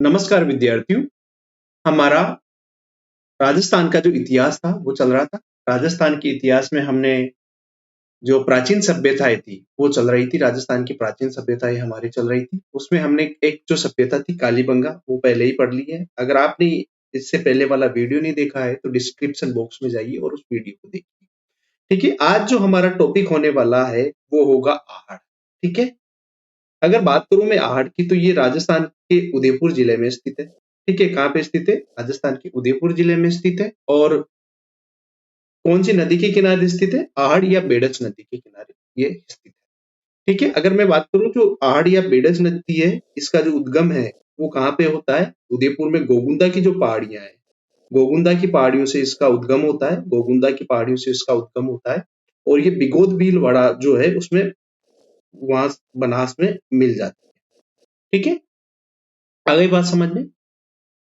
नमस्कार विद्यार्थियों। हमारा राजस्थान का जो इतिहास था वो चल रहा था। राजस्थान के इतिहास में हमने जो प्राचीन सभ्यताएं थी वो चल रही थी। राजस्थान की प्राचीन सभ्यताएं हमारी चल रही थी। उसमें हमने एक जो सभ्यता थी कालीबंगा वो पहले ही पढ़ ली है। अगर आपने इससे पहले वाला वीडियो नहीं देखा है तो डिस्क्रिप्शन बॉक्स में जाइए और उस वीडियो को देखिए। ठीक है, आज जो हमारा टॉपिक होने वाला है वो होगा आहड़। ठीक है, अगर बात करूं मैं आहड़ की तो ये राजस्थान के उदयपुर जिले में स्थित है। ठीक है, कहाँ पे स्थित है? राजस्थान के उदयपुर जिले में स्थित है। और कौन सी नदी के किनारे स्थित है? आहड़ या बेडज नदी के किनारे ये स्थित है। ठीक है, अगर मैं बात करूं जो आहड़ या बेडज नदी है इसका जो उद्गम है वो कहाँ पे होता है? उदयपुर में गोगुंदा की जो पहाड़ियां हैं, गोगुंदा की पहाड़ियों से इसका उद्गम होता है। गोगुंदा की पहाड़ियों से इसका उद्गम होता है और ये बिगोद भीलवाड़ा जो है उसमें वहां बनास में मिल जाती है। ठीक है, आ गई बात समझ में?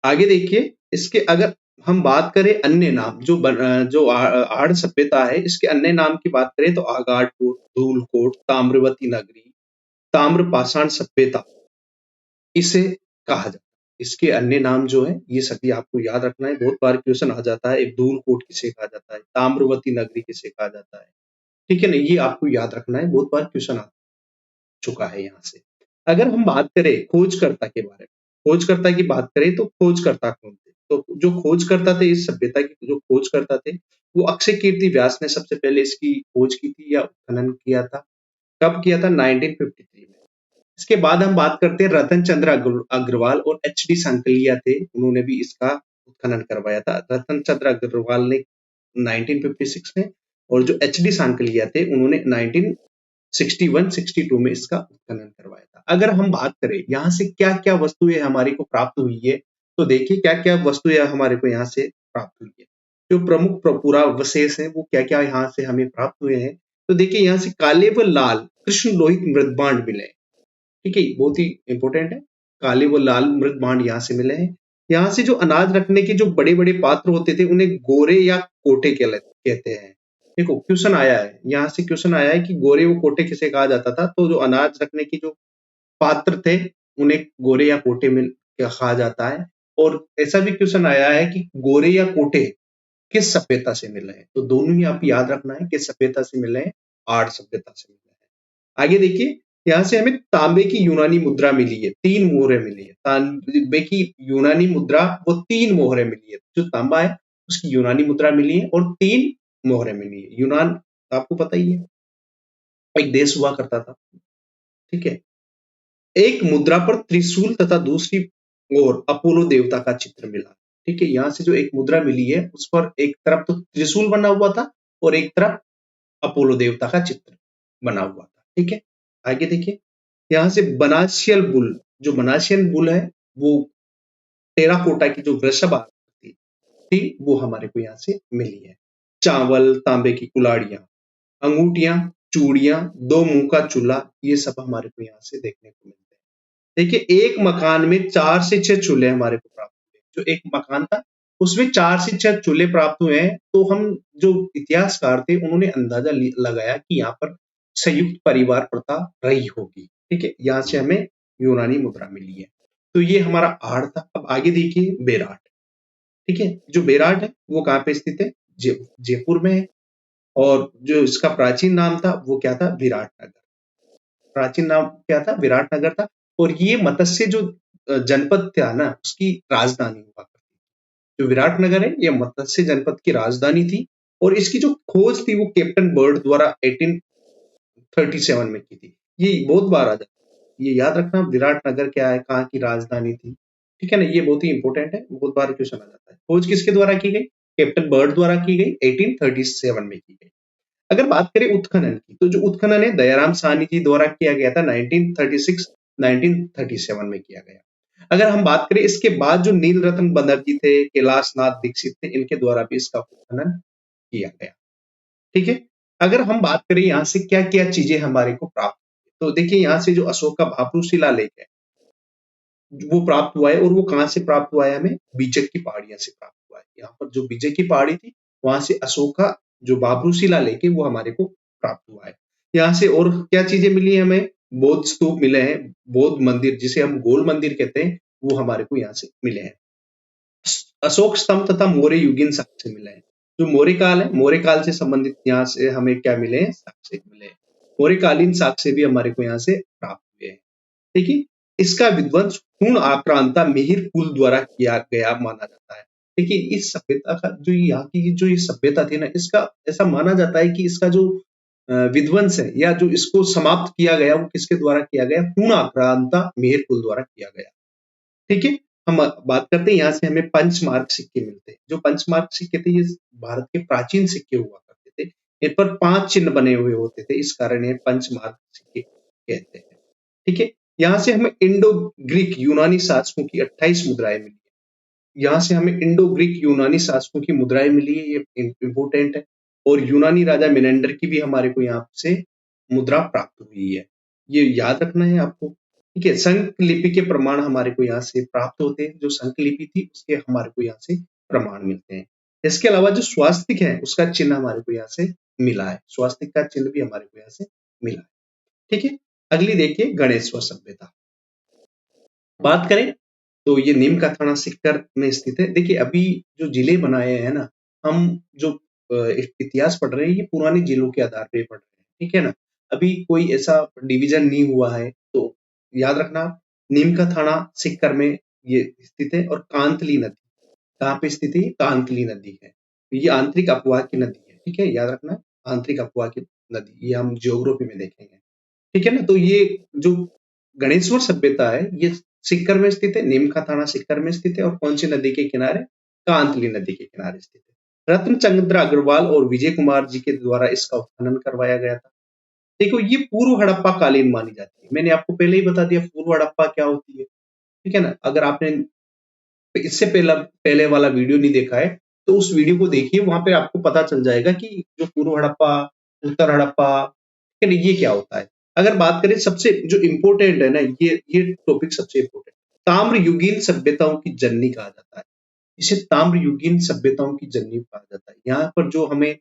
आगे देखिए, इसके अगर हम बात करें अन्य नाम जो आहड़ सभ्यता है इसके अन्य नाम की बात करें तो आगाड़कोट, धूलकोट, ताम्रवती नगरी, ताम्रपाषाण सभ्यता इसे कहा जाता है। इसके अन्य नाम जो है ये सभी आपको याद रखना है। बहुत बार क्वेश्चन आ जाता है, एक धूलकोट किसे कहा जाता है, ताम्रवती नगरी किसे कहा जाता है। ठीक है ना, ये आपको याद रखना है, बहुत बार क्वेश्चन आ चुका है यहाँ से। अगर हम बात करें खोजकर्ता के बारे में, खोजकर्ता की बात करें तो खोजकर्ता कौन थे? तो जो खोजकर्ता थे इस सभ्यता के जो खोजकर्ता थे वो अक्षय कीर्ति व्यास ने सबसे पहले इसकी खोज की थी या उत्खनन किया था। कब किया था? 1953 में। इसके बाद हम बात करते हैं रतन चंद्र अग्रवाल और एच डी सांकलिया थे, उन्होंने भी इसका उत्खनन करवाया था। रतन चंद्र अग्रवाल ने 1956 में और जो एच डी सांकलिया थे उन्होंने 1961-62 में इसका उत्खनन करवाया था। अगर हम बात करें यहाँ से क्या क्या वस्तुएं हमारे को प्राप्त हुई है तो देखिए क्या क्या वस्तुएं हमारे को यहाँ से प्राप्त हुई है। जो प्रमुख पुरावशेष है वो क्या क्या यहाँ से हमें प्राप्त हुए हैं तो देखिए यहाँ से काले व लाल कृष्ण लोहित मृदबांड मिले। ठीक है, बहुत ही इंपॉर्टेंट है। काले व लाल मृदबांड यहाँ से मिले हैं। यहाँ से जो अनाज रखने के जो बड़े बड़े पात्र होते थे उन्हें गोरे या कोटे कहते हैं। देखो क्वेश्चन आया है, यहाँ से क्वेश्चन आया है कि गोरे व कोटे किसे कहा जाता था। तो जो अनाज रखने की जो पात्र थे उन्हें गोरे या कोटे में कहा जाता है। और ऐसा भी क्वेश्चन आया है कि गोरे या कोटे किस सभ्यता से मिले हैं। तो दोनों ही आप याद रखना है, किस सभ्यता से मिले हैं? आर्य सभ्यता से मिले हैं। आगे देखिए, यहाँ से हमें तांबे की यूनानी मुद्रा मिली है, 3 मोहरें मिली है। तांबे की यूनानी मुद्रा वो 3 मोहरें मिली है। जो तांबा है उसकी यूनानी मुद्रा मिली है और 3 मोहरें मिली है। यूनान आपको पता ही है एक देश हुआ करता था। ठीक है, एक मुद्रा पर त्रिशूल तथा दूसरी ओर अपोलो देवता का चित्र मिला। ठीक है, यहाँ से जो एक मुद्रा मिली है उस पर एक तरफ तो त्रिशूल बना हुआ था और एक तरफ अपोलो देवता का चित्र बना हुआ था। ठीक है, आगे देखिए, यहाँ से बनासियल बुल, जो बनासियन बुल है वो टेराकोटा की जो वृषभ आकृति थी वो हमारे को यहाँ से मिली है। चावल, तांबे की कुल्हाड़ियां, अंगूठियां, चूड़ियां, 2 मुंह का चूल्हा, ये सब हमारे को यहाँ से देखने को मिलते हैं। देखिए, एक मकान में 4 से 6 चूल्हे हमारे को प्राप्त हुए। जो एक मकान था उसमें 4 से 6 चूल्हे प्राप्त हुए हैं। तो हम जो इतिहासकार थे उन्होंने अंदाजा लगाया कि यहाँ पर संयुक्त परिवार प्रथा रही होगी। ठीक है, यहाँ से हमें यूनानी मुद्रा मिली है। तो ये हमारा आहड़ था। अब आगे देखिए बेराट। ठीक है, जो बेराट है वो कहाँ पे स्थित है? जयपुर में है। और जो इसका प्राचीन नाम था वो क्या था? विराटनगर। प्राचीन नाम क्या था? विराटनगर था। और ये मत्स्य जो जनपद था ना उसकी राजधानी हुआ करती थी। जो विराटनगर है ये मत्स्य जनपद की राजधानी थी। और इसकी जो खोज थी वो कैप्टन बर्ड द्वारा 1837 में की थी। ये बहुत बार आ जाता है, ये याद रखना विराटनगर क्या है, कहाँ की राजधानी थी। ठीक है ना, ये बहुत ही इंपॉर्टेंट है, बहुत बार क्वेश्चन आ जाता है। खोज किसके द्वारा की गई? कैप्टन बर्ड द्वारा की गई, 1837 में की गई। अगर बात करें उत्खनन की तो जो उत्खनन है दयाराम साहनी जी द्वारा किया गया था, 1936 1937 में किया गया। अगर हम बात करें इसके बाद जो नील रतन बनर्जी थे, कैलाश नाथ दीक्षित थे, इनके द्वारा भी इसका उत्खनन किया गया। ठीक है, अगर हम बात करें यहाँ से क्या क्या चीजें हमारे को प्राप्त हुई, तो देखिए यहाँ से जो अशोक का भापरू शिलालेख है वो प्राप्त हुआ है। और वो कहाँ से प्राप्त हुआ है? हमें बीजक की पहाड़ियां से प्राप्त हुआ है। यहाँ पर जो बीजक की पहाड़ी थी वहां से अशोक का जो बाबरू शिलालेख है वो हमारे को प्राप्त हुआ है। यहाँ से और क्या चीजें मिली है हमें? बौद्ध स्तूप मिले हैं, बौद्ध मंदिर जिसे हम गोल मंदिर कहते हैं वो हमारे को यहाँ से मिले हैं। अशोक स्तंभ तथा मौर्य युगीन साक्ष्य मिले हैं। जो मौर्य काल है, मौर्य काल से संबंधित यहाँ से हमें क्या मिले हैं? साक्ष्य मिले हैं। मौर्यकालीन साक्ष्य भी हमारे को यहाँ से प्राप्त हुए हैं। देखिए, इसका विध्वंस पूर्ण आक्रांता मिहिर कुल द्वारा किया गया माना जाता है। देखिए, इस सभ्यता का जो यहाँ की जो ये सभ्यता थी ना, इसका ऐसा माना जाता है कि इसका जो विध्वंस है या जो इसको समाप्त किया गया, वो किसके द्वारा किया गया? पूर्ण आक्रांता मिहिर कुल द्वारा किया गया। ठीक है, हम बात करते हैं यहाँ से हमें पंचमार्क सिक्के मिलते हैं। जो पंचमार्क सिक्के थे, ये भारत के प्राचीन सिक्के हुआ करते थे। इन पर 5 चिन्ह बने हुए होते थे, इस कारण ये पंचमार्क सिक्के कहते हैं। ठीक है, यहाँ से हमें इंडो ग्रीक यूनानी शासकों की 28 मुद्राएं मिली है। यहाँ से हमें इंडो ग्रीक यूनानी शासकों की मुद्राएं मिली है, ये इंपोर्टेंट है। और यूनानी राजा मिनेंडर की भी हमारे को यहाँ से मुद्रा प्राप्त हुई है, ये याद रखना है आपको। ठीक है, संख लिपि के प्रमाण हमारे को यहाँ से प्राप्त होते हैं। जो संख लिपि थी उसके हमारे को यहाँ से प्रमाण मिलते हैं। इसके अलावा जो स्वास्तिक है उसका चिन्ह हमारे को यहाँ से मिला है, स्वास्तिक का चिन्ह भी हमारे को यहाँ से मिला है। ठीक है, अगली देखिए गणेश्वर सभ्यता। बात करें तो ये नीम का थाना सिक्कर में स्थित है। देखिए, अभी जो जिले बनाए हैं ना, हम जो इतिहास पढ़ रहे हैं, ये पुराने जिलों के आधार पे पढ़ रहे हैं। ठीक है ना, अभी कोई ऐसा डिवीजन नहीं हुआ है, तो याद रखना नीम का थाना सिक्कर में ये स्थित है। और कांतली नदी कहाँ पे स्थित है? कांतली नदी है, ये आंतरिक अपवाह की नदी है। ठीक है, याद रखना आंतरिक अपवाह की नदी, ये हम ज्योग्राफी में देखेंगे। ठीक है ना, तो ये जो गणेश्वर सभ्यता है, ये सिक्कर में स्थित है। नीम का थाना सिक्कर में स्थित है और कौन सी नदी के किनारे? कांतली नदी के किनारे स्थित है। रत्नचंद्र अग्रवाल और विजय कुमार जी के द्वारा इसका उत्खनन करवाया गया था। देखो, ये पूर्व हड़प्पा कालीन मानी जाती है। मैंने आपको पहले ही बता दिया पूर्व हड़प्पा क्या होती है। ठीक है ना, अगर आपने इससे पहले वाला वीडियो नहीं देखा है, तो उस वीडियो को देखिए, वहां पे आपको पता चल जाएगा कि जो पूर्व हड़प्पा, उत्तर हड़प्पा, ठीक है, ये क्या होता है। अगर बात करें सबसे जो इम्पोर्टेंट है ना, ये टॉपिक सबसे इम्पोर्टेंट, ताम्र युगीन सभ्यताओं की जननी कहा जाता है। इसे ताम्र युगीन सभ्यताओं की जननी कहा जाता है। यहाँ पर जो हमें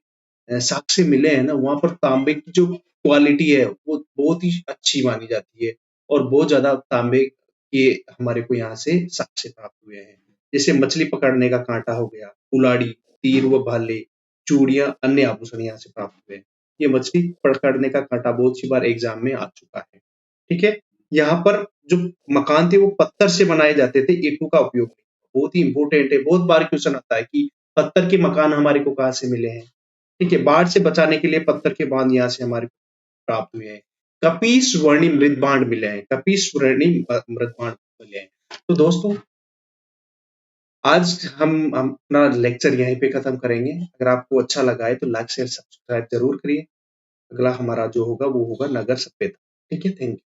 साक्ष्य मिले हैं ना, वहां पर तांबे की जो क्वालिटी है वो बहुत ही अच्छी मानी जाती है। और बहुत ज्यादा तांबे के हमारे को यहाँ से साक्ष्य प्राप्त हुए हैं। जैसे मछली पकड़ने का कांटा हो गया, कुलाड़ी, तीर व भाले, चूड़ियां, अन्य आभूषण यहाँ से प्राप्त हुए हैं। ये मछली पकड़ने का कांटा बहुत सी बार एग्जाम में आ चुका है। ठीक है, यहाँ पर जो मकान थे वो पत्थर से बनाए जाते थे, ईंटों का उपयोग नहीं। बहुत ही इंपॉर्टेंट है, बहुत बार क्वेश्चन आता है कि पत्थर के मकान हमारे को कहाँ से मिले हैं। ठीक है, बाढ़ से बचाने के लिए पत्थर के बांध यहाँ से हमारे प्राप्त हुए हैं। कपी स्वर्ण मृदभांड मिले हैं, कपी स्वर्ण मृदभांड मिले हैं। तो दोस्तों, आज हम अपना लेक्चर यहीं पे खत्म करेंगे। अगर आपको अच्छा लगा है तो लाइक शेयर सब्सक्राइब जरूर करिए। अगला हमारा जो होगा वो होगा नगर सभ्यता। ठीक है, थैंक यू।